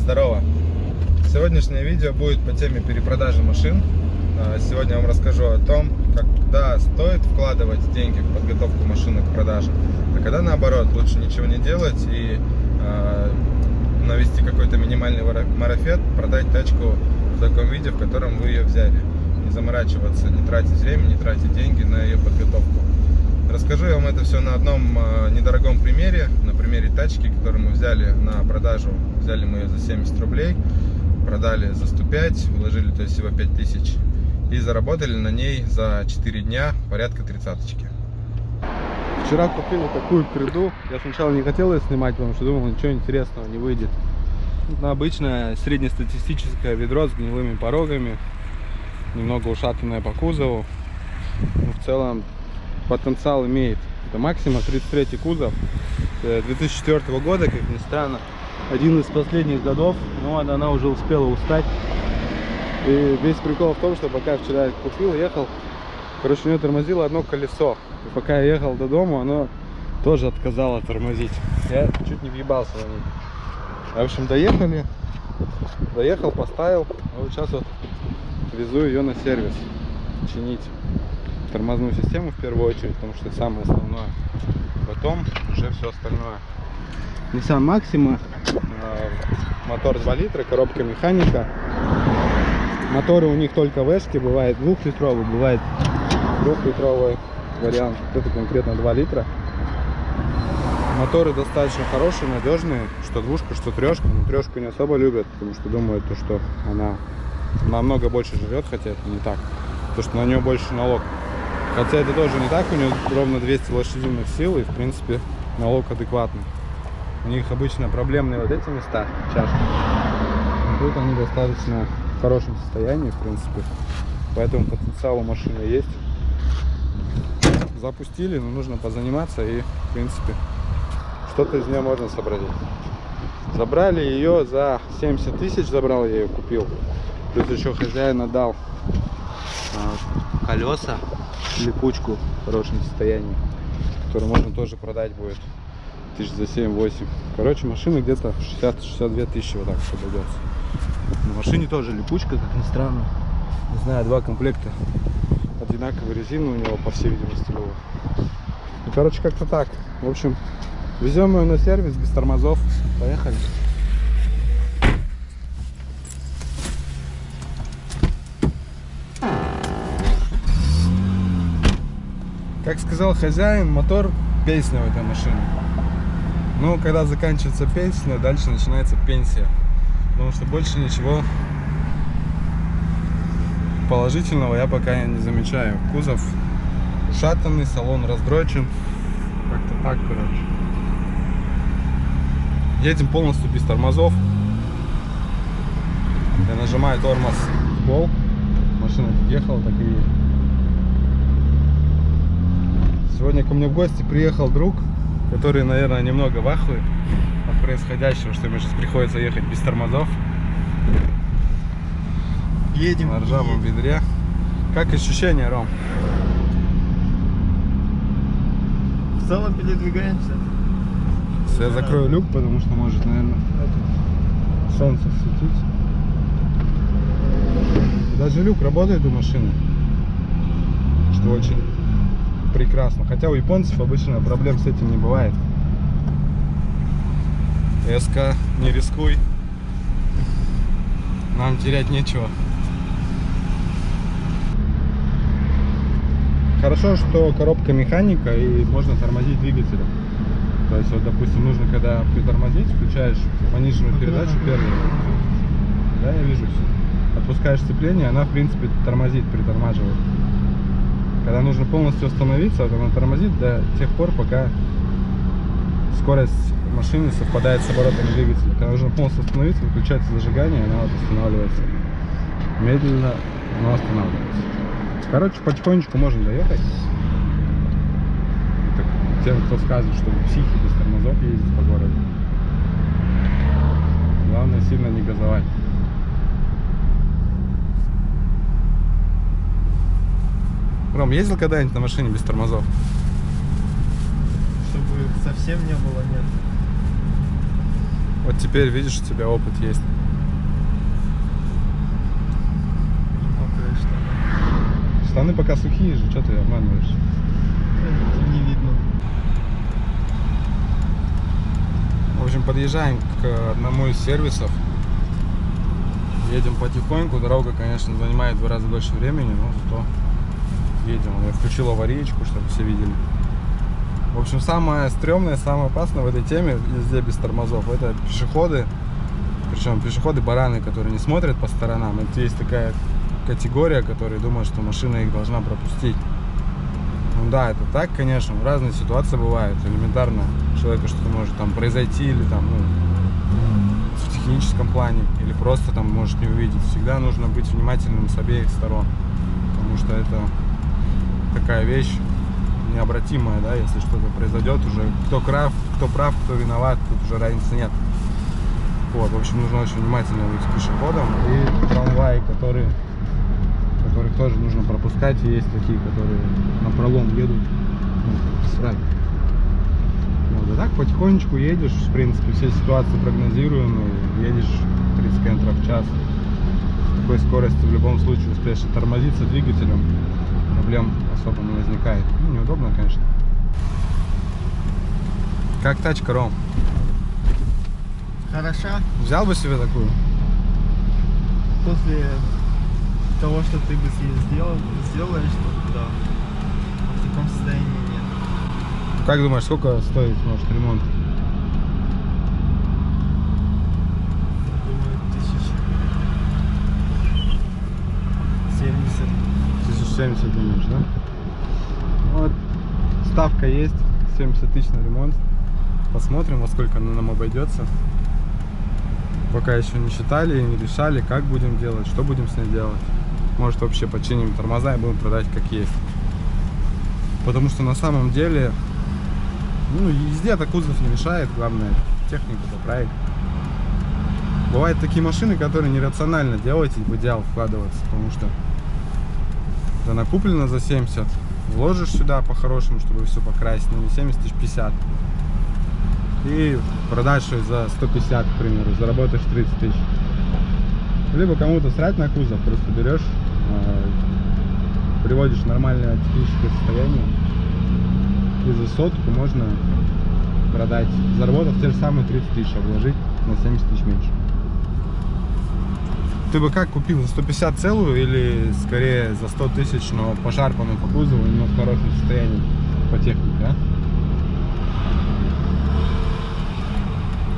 Здорово! Сегодняшнее видео будет по теме перепродажи машин. Сегодня я вам расскажу о том, когда стоит вкладывать деньги в подготовку машины к продаже, а когда наоборот лучше ничего не делать и навести какой-то минимальный марафет, продать тачку в таком виде, в котором вы ее взяли. Не заморачиваться, не тратить время, не тратить деньги на ее подготовку. Расскажу я вам это все на одном недорогом примере, на примере тачки, которую мы взяли на продажу. Взяли мы ее за 70 рублей, продали за 105, вложили то есть всего 5000 и заработали на ней за 4 дня порядка 30-очки. Вчера купили такую приду. Я сначала не хотел ее снимать, потому что думал, ничего интересного не выйдет. Это обычное среднестатистическое ведро с гнилыми порогами, немного ушатанное по кузову. Но в целом потенциал имеет. Это Максима, 33 кузов 2004 года, как ни странно, один из последних годов, но она уже успела устать. И весь прикол в том, что пока я вчера купил, ехал, короче, у нее тормозило одно колесо. И пока я ехал до дома, оно тоже отказало тормозить. Я чуть не въебался на ней. В общем, доехал, поставил. А вот сейчас вот везу ее на сервис чинить тормозную систему в первую очередь, потому что это самое основное. Потом уже все остальное. Nissan Maxima, мотор 2 литра, коробка механика. Моторы у них только вешки, бывает 2-литровый, бывает 3-литровый вариант. Это конкретно 2 литра. Моторы достаточно хорошие, надежные, что двушка, что трешка. Но трешку не особо любят, потому что думают, что она намного больше живет, хотя это не так. То, что на нее больше налог. Хотя это тоже не так, у нее ровно 200 лошадиных сил и в принципе налог адекватный. У них обычно проблемные вот эти места, чашки. Но тут они достаточно в хорошем состоянии, в принципе. Поэтому потенциал у машины есть. Запустили, но нужно позаниматься и в принципе что-то из нее можно сообразить. Забрали ее за 70 тысяч, забрал я ее, купил. Плюс еще хозяин отдал колеса, липучку в хорошем состоянии, которую можно тоже продать будет тысяч за 7-8. Короче, машина где-то 60-62 тысячи вот так обойдется. На машине тоже липучка, как ни странно. Не знаю, 2 комплекта одинаковой резины у него, по всей видимости, было. Ну, короче, как-то так. В общем, везем ее на сервис без тормозов. Поехали. Как сказал хозяин, мотор песня в этой машине. Но когда заканчивается песня, дальше начинается пенсия. Потому что больше ничего положительного я пока не замечаю. Кузов ушатанный, салон раздрочен. Как-то так, короче. Едем полностью без тормозов. Я нажимаю тормоз в пол. Машина ехала, так и едет. Сегодня ко мне в гости приехал друг, который, наверное, немного в ахуе от происходящего, что ему сейчас приходится ехать без тормозов. Едем на ржавом ведре. Как ощущения, Ром? В целом передвигаемся. Я закрою люк, потому что может, наверное, солнце светить. Даже люк работает у машины, что очень прекрасно. Хотя у японцев обычно проблем с этим не бывает. СК, не рискуй. Нам терять нечего. Хорошо, что коробка механика и можно тормозить двигателем. То есть, вот, допустим, нужно, когда притормозить, включаешь пониженную передачу первую. Да, я вижу все. Отпускаешь сцепление, она, в принципе, тормозит, притормаживает. Когда нужно полностью остановиться, вот она тормозит до тех пор, пока скорость машины совпадает с оборотами двигателя. Когда нужно полностью остановиться, выключается зажигание, она вот останавливается. Медленно, но останавливается. Короче, потихонечку можно доехать. Это тем, кто скажет, что психи без тормозов ездить по городу. Главное сильно не газовать. Ром, ездил когда-нибудь на машине без тормозов? Чтобы совсем не было, нет. Вот теперь видишь, у тебя опыт есть. Мокрые штаны. Штаны пока сухие же, что ты обманываешь? Не видно. В общем, подъезжаем к одному из сервисов. Едем потихоньку. Дорога, конечно, занимает в 2 раза больше времени, но зато едем. Я включил аварийку, чтобы все видели. В общем, самое стрёмное, самое опасное в этой теме, везде без тормозов, это пешеходы. Причем пешеходы-бараны, которые не смотрят по сторонам. Это есть такая категория, которые думают, что машина их должна пропустить. Ну да, это так, конечно, разные ситуации бывают. Элементарно человека что-то может там произойти, или там, в техническом плане, или просто там может не увидеть. Всегда нужно быть внимательным с обеих сторон, потому что это такая вещь необратимая, да, если что-то произойдет, уже кто прав, кто виноват, тут уже разницы нет. Вот, в общем, нужно очень внимательно быть к пешеходам. И трамваи, которых тоже нужно пропускать, и есть такие, которые напролом едут, срать. Вот, и так потихонечку едешь, в принципе, все ситуации прогнозируемые, едешь 30 км в час. С такой скоростью в любом случае успеешь тормозиться двигателем, проблем особо не возникает. Ну, неудобно, конечно. Как тачка, Ром? Хороша. Взял бы себе такую? После того, что ты бы с ней сделаешь, что да. В таком состоянии нет. Как думаешь, сколько стоит, может, ремонт? Думаю, 1070. 1070 думаешь, да? Вот, ставка есть, 70 тысяч на ремонт. Посмотрим, во сколько она нам обойдется. Пока еще не считали, не решали, как будем делать, что будем с ней делать. Может, вообще починим тормоза и будем продать как есть. Потому что на самом деле, езде-то кузов не мешает, главное технику поправить. Бывают такие машины, которые нерационально делать и в идеал вкладываться, потому что она куплена за 70, вложишь сюда по-хорошему, чтобы все покрасить, но не 70 тысяч, 50. И продашь ее за 150, к примеру, заработаешь 30 тысяч. Либо кому-то срать на кузов, просто берешь, приводишь в нормальное техническое состояние, и за сотку можно продать, заработав те же самые 30 тысяч, а вложить на 70 тысяч меньше. Ты бы как купил, за 150 целую или скорее за 100 тысяч, но пошарпанную по кузову, но в хорошем состоянии по технике, а?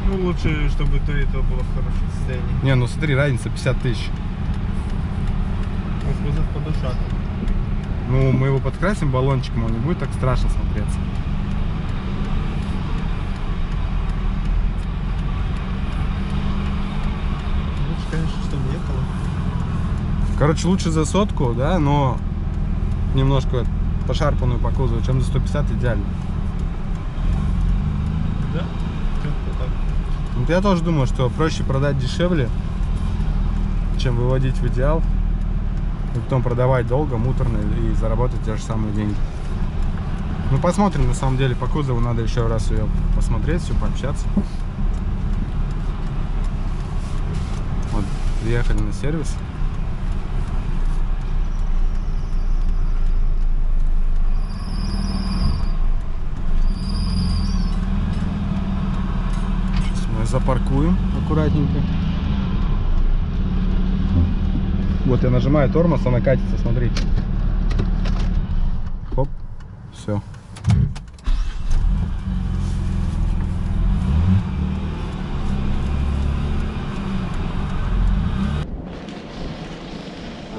Ну, лучше, чтобы то и то было в хорошем состоянии. Не, ну смотри, разница 50 тысяч. Кузов подушат. Ну, мы его подкрасим баллончиком, он не будет так страшно смотреться. Лучше, конечно, чтобы ехало. Короче, лучше за сотку, да, но немножко пошарпанную по кузову, чем за 150 идеально. Да? Как-то так. Вот я тоже думаю, что проще продать дешевле, чем выводить в идеал, и потом продавать долго, муторно и заработать те же самые деньги. Ну, посмотрим, на самом деле, по кузову надо еще раз ее посмотреть, все пообщаться. Вот, приехали на сервис. Сейчас мы запаркуем аккуратненько. Вот я нажимаю тормоз, она катится, смотрите. Хоп, все.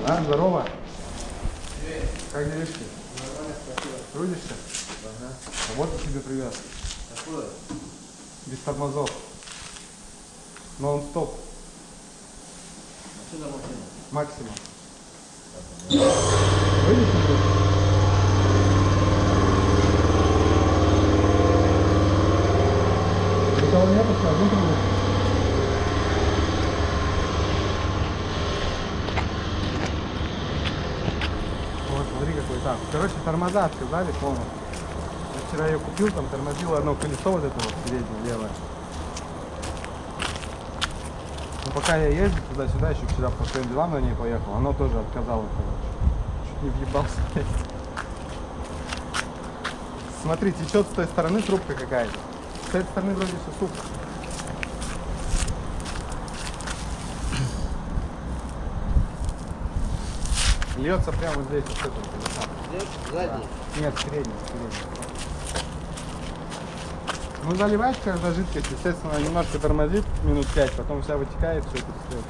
Ага, здорово. Как делишки? Нормально, спасибо. Трудишься? Ага. А вот я тебе привез. Какое? Без тормозов. Нон-стоп. Что за машина? Максимум. Выйдешь на кухню? Никого нет, что один трубу. Вот, смотри какой там. Короче, тормоза отказали полностью. Я вчера ее купил, там тормозило одно колесо вот это вот переднее, левое. Но пока я ездил туда-сюда, еще вчера по своим делам на ней поехал, оно тоже отказало, короче. Чуть не въебался. Смотри, течет с той стороны трубка какая-то. С этой стороны вроде все супер. Льется прямо здесь, вот с этого колеса. Сзади? Нет, средний. Ну, заливаешь, когда жидкость, естественно, немножко тормозит минут 5, потом вся вытекает, все это стоит.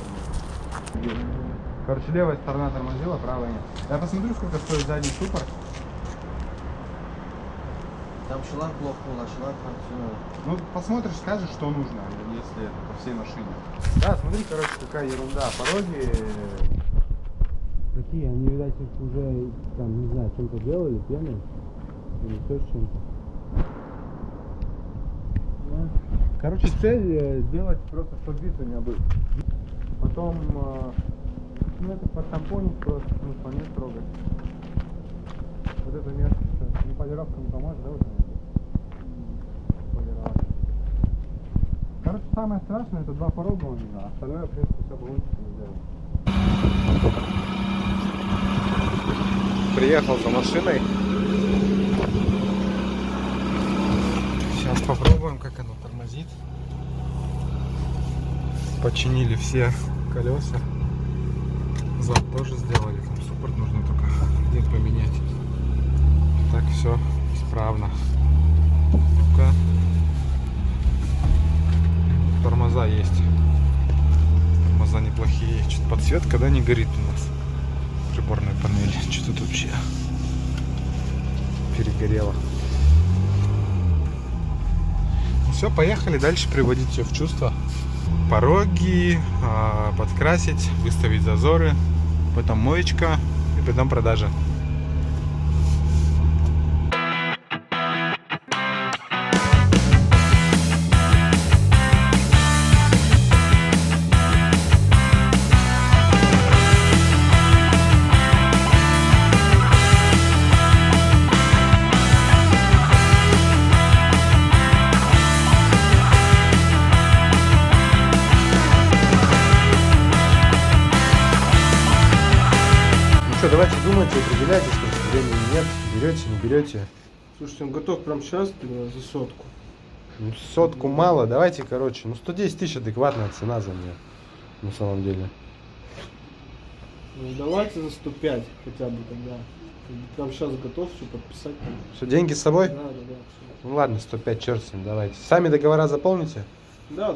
Короче, левая сторона тормозила, правая нет. Я посмотрю, сколько стоит задний штупор. Там шланг плохо был, а шланг там все. Ну, посмотришь, скажешь, что нужно, если это по всей машине. Да, смотри, короче, какая ерунда. Пороги... Какие? Они, видать, их уже, там, не знаю, чем-то делали, пеной. Или еще с чем-то. Короче, цель сделать просто, чтобы вид у меня был. Потом, ну, это подтампонить просто, ну, понять трогать. Вот это место, не полировка не поможет, да, вот это? Полировать. Короче, самое страшное, это два порога у меня, а остальное, в принципе, все получится сделать. Приехал за машиной. Сейчас попробуем, как оно тормозит. Починили все колеса. Зад тоже сделали. Там суппорт нужно только один поменять. Так все исправно. Ну-ка. Тормоза есть. Тормоза неплохие. Что-то подсветка, да, не горит у нас. Приборная панель. Что тут вообще перегорело. Все, поехали дальше приводить все в чувство. Пороги, подкрасить, выставить зазоры, потом моечка и потом продажа. Что, давайте думайте, определяйтесь, сколько времени нет, берете, не берете. Слушайте, он готов прямо сейчас за сотку. Ну, сотку мало, давайте, короче, ну 110 тысяч адекватная цена за нее, на самом деле. Ну, давайте за 105 хотя бы тогда. Прям сейчас готов все подписать. Что, деньги с собой? Да. Ну ладно, 105, черт с ним, давайте. Сами договора заполните? Да.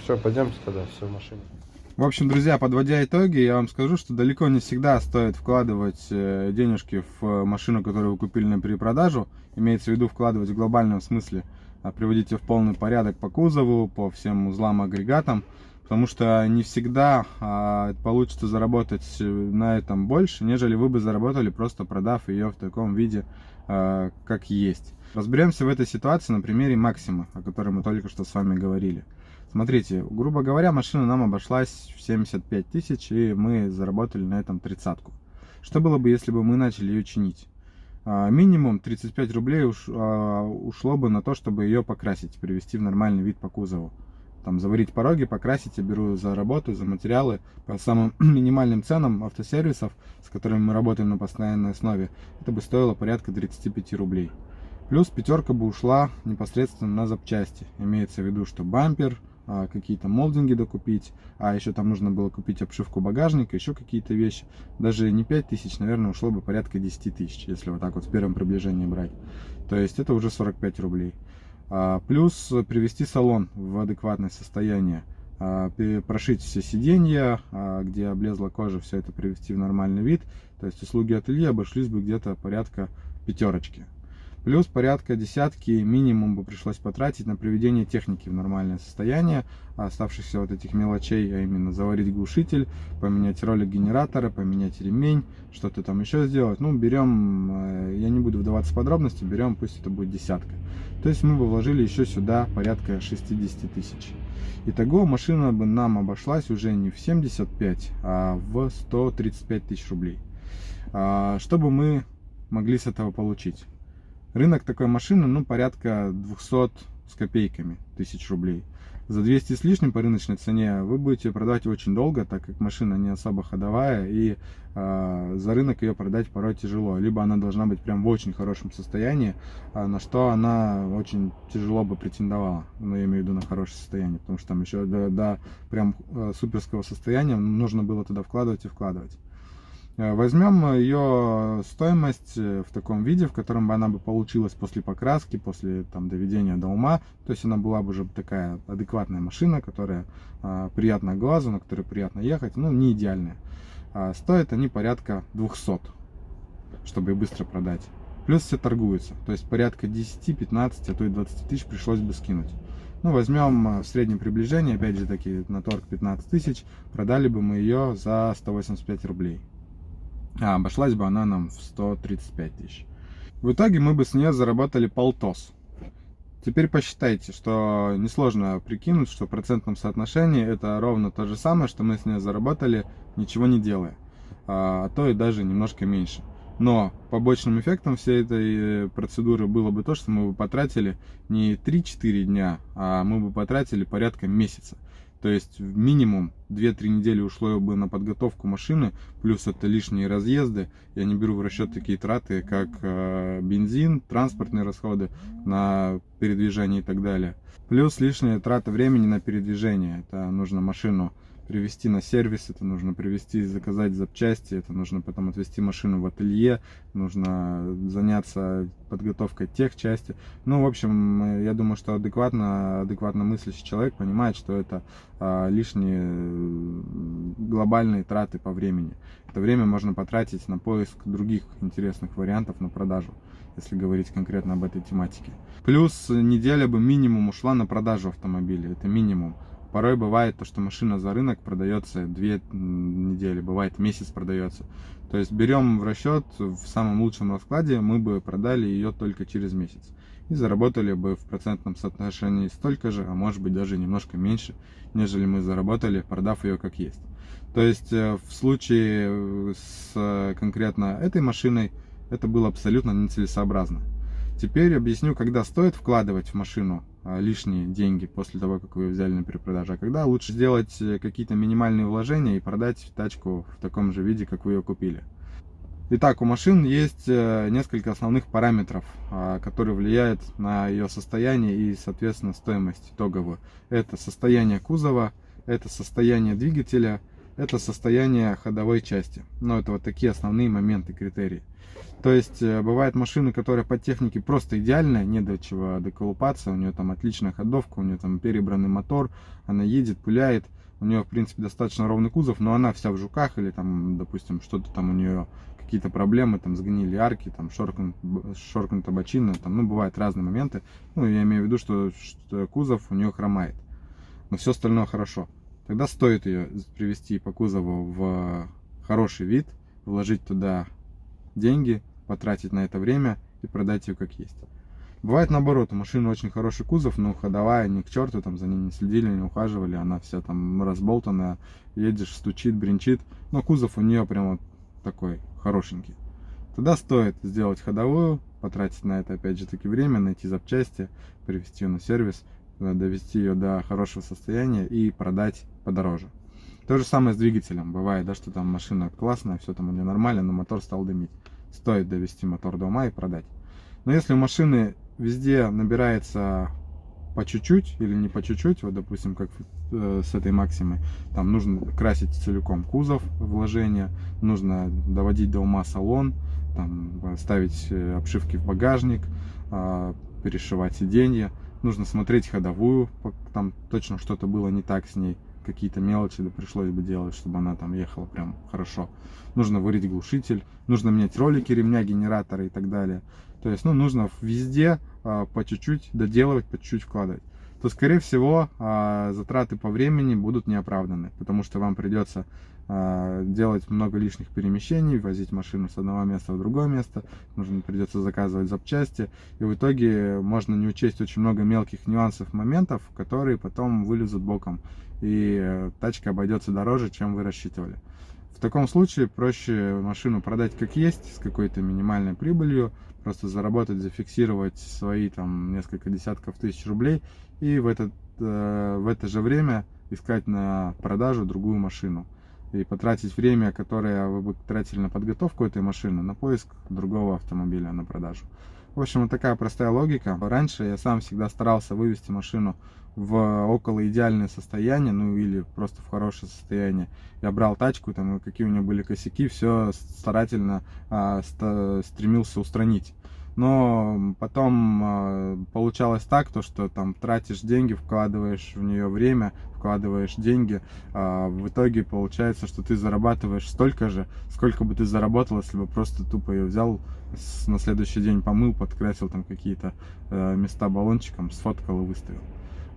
Все, пойдемте тогда, все в машине. В общем, друзья, подводя итоги, я вам скажу, что далеко не всегда стоит вкладывать денежки в машину, которую вы купили на перепродажу. Имеется в виду вкладывать в глобальном смысле, приводить ее в полный порядок по кузову, по всем узлам, агрегатам. Потому что не всегда получится заработать на этом больше, нежели вы бы заработали, просто продав ее в таком виде, как есть. Разберемся в этой ситуации на примере Максима, о котором мы только что с вами говорили. Смотрите, грубо говоря, машина нам обошлась в 75 тысяч, и мы заработали на этом 30-ку. Что было бы, если бы мы начали ее чинить? Минимум 35 рублей ушло бы на то, чтобы ее покрасить, привести в нормальный вид по кузову. Там заварить пороги, покрасить, я беру за работу, за материалы по самым минимальным ценам автосервисов, с которыми мы работаем на постоянной основе. Это бы стоило порядка 35 рублей. Плюс пятерка бы ушла непосредственно на запчасти. Имеется в виду, что бампер, какие-то молдинги докупить, а еще там нужно было купить обшивку багажника, еще какие-то вещи. Даже не 5 тысяч, наверное, ушло бы порядка 10 тысяч, если вот так вот в первом приближении брать. То есть это уже 45 рублей. Плюс привести салон в адекватное состояние, прошить все сиденья, где облезла кожа, все это привести в нормальный вид. То есть услуги ателье обошлись бы где-то порядка пятерочки. Плюс порядка десятки минимум бы пришлось потратить на приведение техники в нормальное состояние, оставшихся вот этих мелочей, а именно заварить глушитель, поменять ролик генератора, поменять ремень, что-то там еще сделать. Ну, берем, я не буду вдаваться в подробности, берем, пусть это будет десятка. То есть мы бы вложили еще сюда порядка 60 тысяч. Итого машина бы нам обошлась уже не в 75, а в 135 тысяч рублей. Что бы мы могли с этого получить? Рынок такой машины, ну, порядка с копейками тысяч рублей. За 200 с лишним по рыночной цене вы будете продавать очень долго, так как машина не особо ходовая, и за рынок ее продать порой тяжело. Либо она должна быть прям в очень хорошем состоянии, на что она очень тяжело бы претендовала. Но я имею в виду на хорошее состояние, потому что там еще до прям суперского состояния нужно было туда вкладывать и вкладывать. Возьмем ее стоимость в таком виде, в котором бы она бы получилась после покраски, после там доведения до ума. То есть она была бы уже такая адекватная машина, которая приятна глазу, на которой приятно ехать, ну не идеальная. Стоят они порядка 200, чтобы их быстро продать. Плюс все торгуются, то есть порядка 10, 15, а то и 20 тысяч пришлось бы скинуть. Ну, возьмем в среднем приближение, опять же таки на торг 15 тысяч, продали бы мы ее за 185 рублей. А обошлась бы она нам в 135 тысяч. В итоге мы бы с нее заработали полтос. Теперь посчитайте, что несложно прикинуть, что в процентном соотношении это ровно то же самое, что мы с нее заработали, ничего не делая. А то и даже немножко меньше. Но побочным эффектом всей этой процедуры было бы то, что мы бы потратили не 3-4 дня, а мы бы потратили порядка месяца. То есть минимум 2-3 недели ушло бы на подготовку машины, плюс это лишние разъезды. Я не беру в расчет такие траты, как бензин, транспортные расходы на передвижение и так далее. Плюс лишние траты времени на передвижение. Это нужно машину привезти на сервис, это нужно привезти, заказать запчасти, это нужно потом отвезти машину в ателье, нужно заняться подготовкой техчасти. Ну, в общем, я думаю, что адекватно мыслящий человек понимает, что это лишние глобальные траты по времени. Это время можно потратить на поиск других интересных вариантов на продажу, если говорить конкретно об этой тематике. Плюс неделя бы минимум ушла на продажу автомобиля, это минимум. Порой бывает то, что машина за рынок продается 2 недели, бывает месяц продается. То есть берем в расчет, в самом лучшем раскладе мы бы продали ее только через месяц. И заработали бы в процентном соотношении столько же, а может быть даже немножко меньше, нежели мы заработали, продав ее как есть. То есть в случае с конкретно этой машиной это было абсолютно нецелесообразно. Теперь объясню, когда стоит вкладывать в машину лишние деньги после того, как вы ее взяли на перепродаже, а когда лучше сделать какие-то минимальные вложения и продать тачку в таком же виде, как вы ее купили. Итак, у машин есть несколько основных параметров, которые влияют на ее состояние и, соответственно, стоимость итоговую. Это состояние кузова, это состояние двигателя, это состояние ходовой части. Но это вот такие основные моменты, критерии. То есть бывают машины, которые по технике просто идеальная, не до чего доколупаться, у нее там отличная ходовка, у нее там перебранный мотор, она едет, пуляет, у нее в принципе достаточно ровный кузов, но она вся в жуках или там, допустим, что-то там у нее какие-то проблемы, там сгнили арки, там шоркнута бочина, там, ну бывают разные моменты, ну я имею в виду, что кузов у нее хромает, но все остальное хорошо. Тогда стоит ее привести по кузову в хороший вид, вложить туда деньги, потратить на это время и продать ее как есть. Бывает наоборот, у машины очень хороший кузов, но ходовая ни к черту, там за ней не следили, не ухаживали, она вся там разболтанная, едешь, стучит, бренчит, но кузов у нее прямо такой хорошенький. Тогда стоит сделать ходовую, потратить на это опять же таки время, найти запчасти, привезти ее на сервис, довести ее до хорошего состояния и продать подороже. То же самое с двигателем. Бывает, да, что там машина классная, все там у нее нормально, но мотор стал дымить. Стоит довести мотор до ума и продать. Но если у машины везде набирается по чуть-чуть или не по чуть-чуть, вот допустим, как с этой Максимой, там нужно красить целиком кузов, вложения, нужно доводить до ума салон, там, ставить обшивки в багажник, перешивать сиденья, нужно смотреть ходовую, там точно что-то было не так с ней. Какие-то мелочи да пришлось бы делать, чтобы она там ехала прям хорошо. Нужно варить глушитель, нужно менять ролики ремня, генератора и так далее. То есть, ну, нужно везде по чуть-чуть доделывать, по чуть-чуть вкладывать. То, скорее всего, затраты по времени будут неоправданы, потому что вам придется делать много лишних перемещений, возить машину с одного места в другое место, придется заказывать запчасти, и в итоге можно не учесть очень много мелких нюансов, моментов, которые потом вылезут боком, и тачка обойдется дороже, чем вы рассчитывали. В таком случае проще машину продать как есть, с какой-то минимальной прибылью, просто заработать, зафиксировать свои там несколько десятков тысяч рублей и в это же время искать на продажу другую машину и потратить время, которое вы бы тратили на подготовку этой машины, на поиск другого автомобиля на продажу. В общем, вот такая простая логика. Раньше я сам всегда старался вывести машину в около идеальное состояние, ну или просто в хорошее состояние. Я брал тачку, там, какие у нее были косяки, все старательно стремился устранить. Но потом получалось так, то, что там тратишь деньги, вкладываешь в нее время, вкладываешь деньги, в итоге получается, что ты зарабатываешь столько же, сколько бы ты заработал, если бы просто тупо ее взял, на следующий день помыл, подкрасил там какие-то места баллончиком, сфоткал и выставил.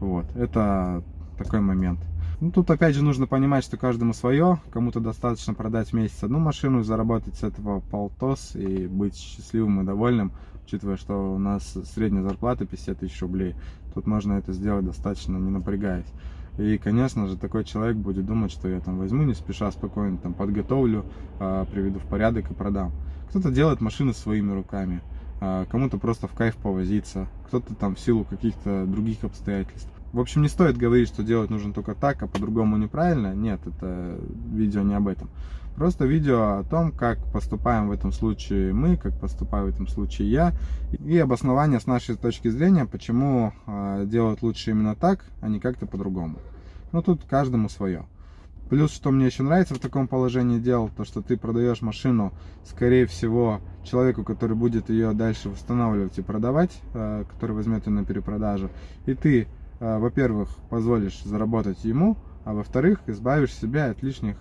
Вот, это такой момент. Ну, тут опять же нужно понимать, что каждому свое. Кому-то достаточно продать в месяц одну машину, заработать с этого полтос и быть счастливым и довольным, учитывая, что у нас средняя зарплата 50 тысяч рублей. Тут можно это сделать достаточно не напрягаясь. И, конечно же, такой человек будет думать, что я там возьму не спеша, спокойно там подготовлю, приведу в порядок и продам. Кто-то делает машины своими руками, кому-то просто в кайф повозиться, кто-то там в силу каких-то других обстоятельств. В общем, не стоит говорить, что делать нужно только так, а по-другому неправильно. Нет, это видео не об этом. Просто видео о том, как поступаем в этом случае мы, как поступаю в этом случае я. И обоснование с нашей точки зрения, почему делать лучше именно так, а не как-то по-другому. Ну, тут каждому свое. Плюс, что мне еще нравится в таком положении дел, то, что ты продаешь машину, скорее всего, человеку, который будет ее дальше восстанавливать и продавать, который возьмет ее на перепродажу. И ты, во-первых, позволишь заработать ему, а во-вторых, избавишь себя от лишней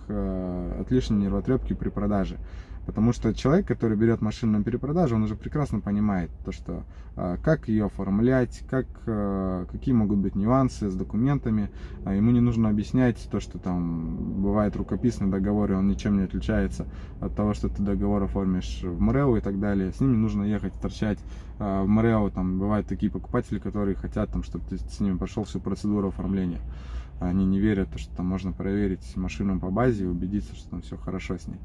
нервотрепки при продаже. Потому что человек, который берет машину на перепродажу, он уже прекрасно понимает, то, что, как ее оформлять, какие могут быть нюансы с документами. Ему не нужно объяснять то, что там бывает рукописный договор, и он ничем не отличается от того, что ты договор оформишь в МРЭО и так далее. С ними нужно ехать, торчать в МРЭО. Там бывают такие покупатели, которые хотят, там, чтобы ты с ними прошел всю процедуру оформления. Они не верят, что там можно проверить машину по базе и убедиться, что там все хорошо с ней.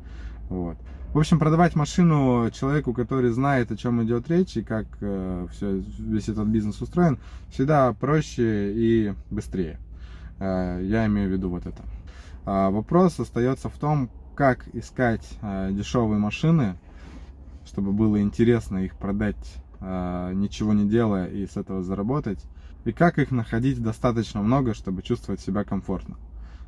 Вот. В общем, продавать машину человеку, который знает, о чем идет речь и как весь этот бизнес устроен, всегда проще и быстрее. Я имею в виду вот это. Вопрос остается в том, как искать дешевые машины, чтобы было интересно их продать, ничего не делая, и с этого заработать. И как их находить достаточно много, чтобы чувствовать себя комфортно.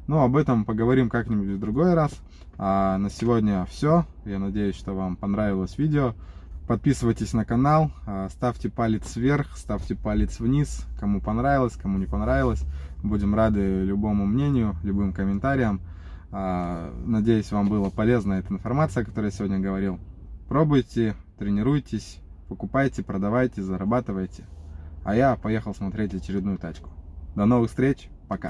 Ну, об этом поговорим как-нибудь в другой раз. А на сегодня все. Я надеюсь, что вам понравилось видео. Подписывайтесь на канал, ставьте палец вверх, ставьте палец вниз, кому понравилось, кому не понравилось. Будем рады любому мнению, любым комментариям. Надеюсь, вам была полезна эта информация, о которой я сегодня говорил. Пробуйте, тренируйтесь, покупайте, продавайте, зарабатывайте. А я поехал смотреть очередную тачку. До новых встреч, пока!